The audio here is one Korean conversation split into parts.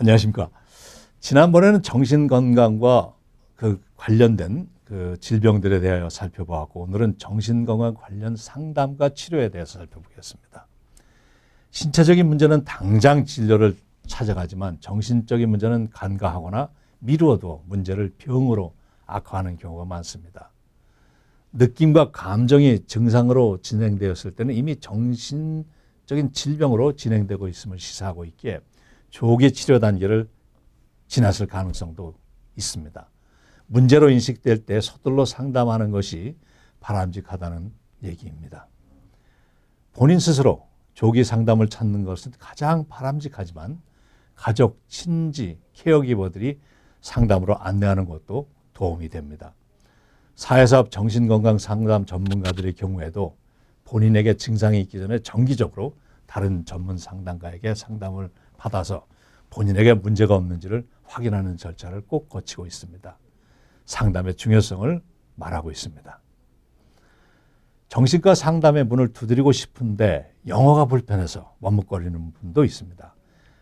안녕하십니까. 지난번에는 정신건강과 관련된 질병들에 대하여 살펴보았고, 오늘은 정신건강 관련 상담과 치료에 대해서 살펴보겠습니다. 신체적인 문제는 당장 진료를 찾아가지만 정신적인 문제는 간과하거나 미루어도 문제를 병으로 악화하는 경우가 많습니다. 느낌과 감정이 증상으로 진행되었을 때는 이미 정신적인 질병으로 진행되고 있음을 시사하고 있기에 조기 치료 단계를 지났을 가능성도 있습니다. 문제로 인식될 때 서둘러 상담하는 것이 바람직하다는 얘기입니다. 본인 스스로 조기 상담을 찾는 것은 가장 바람직하지만 가족, 친지, 케어기버들이 상담으로 안내하는 것도 도움이 됩니다. 사회사업 정신건강 상담 전문가들의 경우에도 본인에게 증상이 있기 전에 정기적으로 다른 전문 상담가에게 상담을 받아서 본인에게 문제가 없는지를 확인하는 절차를 꼭 거치고 있습니다. 상담의 중요성을 말하고 있습니다. 정신과 상담의 문을 두드리고 싶은데 영어가 불편해서 머뭇거리는 분도 있습니다.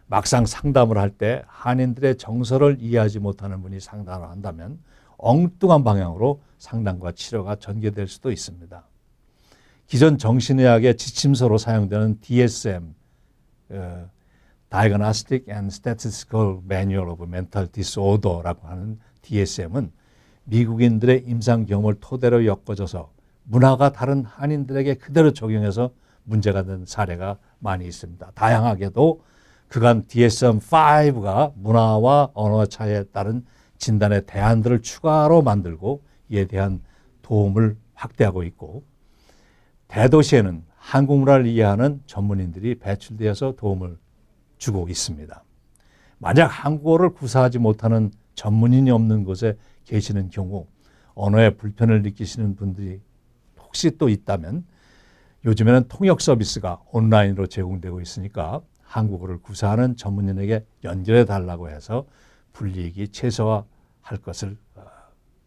막상 상담을 할 때 한인들의 정서를 이해하지 못하는 분이 상담을 한다면 엉뚱한 방향으로 상담과 치료가 전개될 수도 있습니다. 기존 정신의학의 지침서로 사용되는 DSM, Diagnostic and Statistical Manual of Mental Disorder라고 하는 DSM은 미국인들의 임상 경험을 토대로 엮어져서 문화가 다른 한인들에게 그대로 적용해서 문제가 된 사례가 많이 있습니다. 다양하게도 그간 DSM-5가 문화와 언어 차이에 따른 진단의 대안들을 추가로 만들고 이에 대한 도움을 확대하고 있고, 대도시에는 한국 문화를 이해하는 전문인들이 배출되어서 도움을 주고 있습니다. 만약 한국어를 구사하지 못하는 전문인이 없는 곳에 계시는 경우 언어에 불편을 느끼시는 분들이 혹시 또 있다면 요즘에는 통역 서비스가 온라인으로 제공되고 있으니까 한국어를 구사하는 전문인에게 연결해 달라고 해서 불이익이 최소화할 것을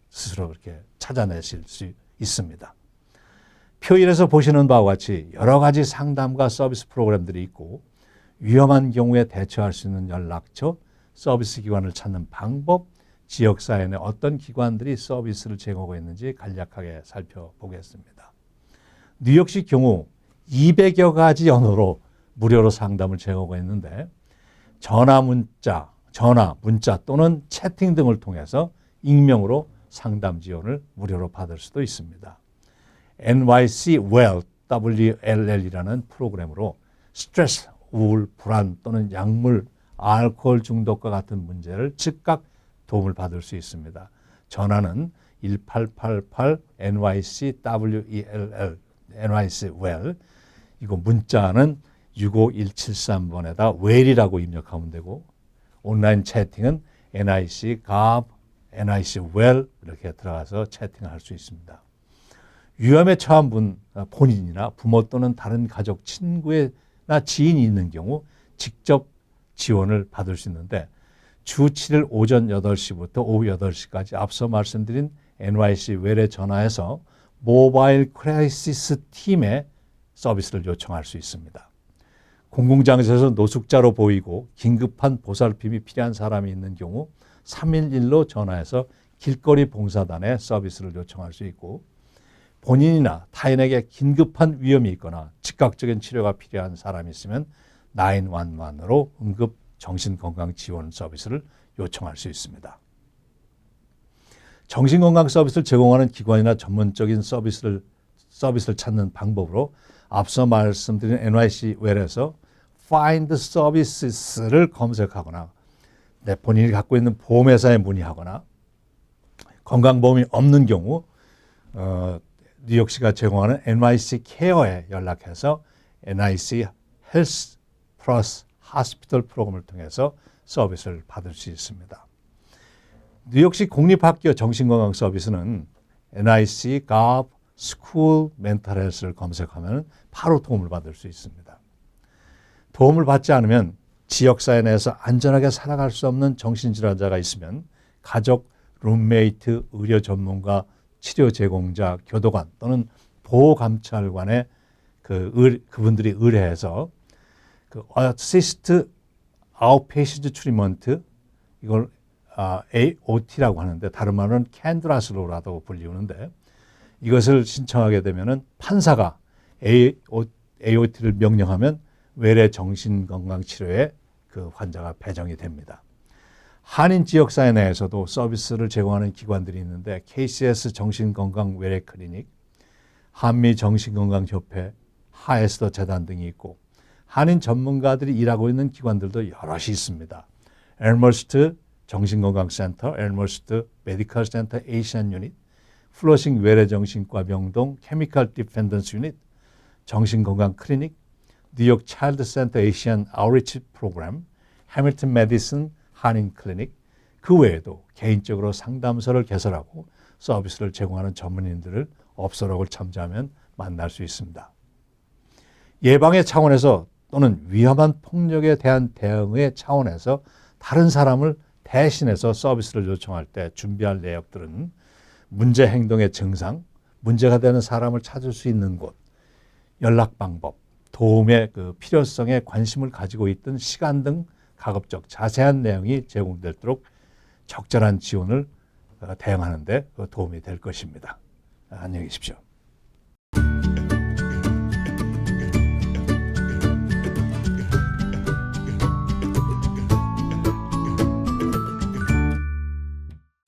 스스로 그렇게 찾아내실 수 있습니다. 표일에서 보시는 바와 같이 여러 가지 상담과 서비스 프로그램들이 있고 위험한 경우에 대처할 수 있는 연락처, 서비스 기관을 찾는 방법, 지역사회 내 어떤 기관들이 서비스를 제공하고 있는지 간략하게 살펴보겠습니다. 뉴욕시 경우 200여 가지 언어로 무료로 상담을 제공하고 있는데 전화, 문자 또는 채팅 등을 통해서 익명으로 상담 지원을 무료로 받을 수도 있습니다. NYC Well, WLL이라는 프로그램으로 스트레스, 우울, 불안 또는 약물, 알코올 중독과 같은 문제를 즉각 도움을 받을 수 있습니다. 전화는 1888 NYC WELL, NYC Well, 이거 문자는 65173번에다 well이라고 입력하면 되고, 온라인 채팅은 NIC GOV, NIC Well 이렇게 들어가서 채팅할 수 있습니다. 위험에 처한 분, 본인이나 부모 또는 다른 가족, 친구나 지인이 있는 경우 직접 지원을 받을 수 있는데 주 7일 오전 8시부터 오후 8시까지 앞서 말씀드린 NYC 웰에 전화해서 모바일 크라이시스 팀에 서비스를 요청할 수 있습니다. 공공장소에서 노숙자로 보이고 긴급한 보살핌이 필요한 사람이 있는 경우 311로 전화해서 길거리 봉사단에 서비스를 요청할 수 있고, 본인이나 타인에게 긴급한 위험이 있거나 즉각적인 치료가 필요한 사람이 있으면 911으로 응급 정신건강 지원 서비스를 요청할 수 있습니다. 정신건강 서비스를 제공하는 기관이나 전문적인 서비스를 찾는 방법으로 앞서 말씀드린 NYC 웰에서 Find Services를 검색하거나 본인이 갖고 있는 보험회사에 문의하거나 건강보험이 없는 경우 뉴욕시가 제공하는 NYC 케어에 연락해서 NIC 헬스 플러스 하스피털 프로그램을 통해서 서비스를 받을 수 있습니다. 뉴욕시 공립학교 정신건강 서비스는 NIC GOV 스쿨 멘탈 헬스를 검색하면 바로 도움을 받을 수 있습니다. 도움을 받지 않으면 지역사회 내에서 안전하게 살아갈 수 없는 정신질환자가 있으면 가족, 룸메이트, 의료 전문가, 치료 제공자, 교도관 또는 보호감찰관에 그분들이 의뢰해서 assist Outpatient Treatment, 이걸 AOT라고 하는데 다른 말은 캔드라슬로라고 불리우는데 이것을 신청하게 되면은 판사가 AOT를 명령하면 외래 정신건강치료에 그 환자가 배정이 됩니다. 한인 지역사회 내에서도 서비스를 제공하는 기관들이 있는데 KCS 정신건강 외래 클리닉, 한미 정신건강협회, 하에스더 재단 등이 있고 한인 전문가들이 일하고 있는 기관들도 여럿이 있습니다. 엘머스트 정신건강센터, 엘머스트 메디컬 센터 에이시안 유닛, 플러싱 외래정신과 명동 케미컬 디펜던스 유닛, 정신건강 클리닉, 뉴욕 차일드 센터 에이시안 아우리치 프로그램, 해밀턴 메디슨 한인 클리닉, 그 외에도 개인적으로 상담소를 개설하고 서비스를 제공하는 전문인들을 업소록을 참조하면 만날 수 있습니다. 예방의 차원에서 또는 위험한 폭력에 대한 대응의 차원에서 다른 사람을 대신해서 서비스를 요청할 때 준비할 내역들은 문제 행동의 증상, 문제가 되는 사람을 찾을 수 있는 곳, 연락 방법, 도움의 그 필요성에 관심을 가지고 있던 시간 등 가급적 자세한 내용이 제공되도록 적절한 지원을 대응하는 데 도움이 될 것입니다. 안녕히 계십시오.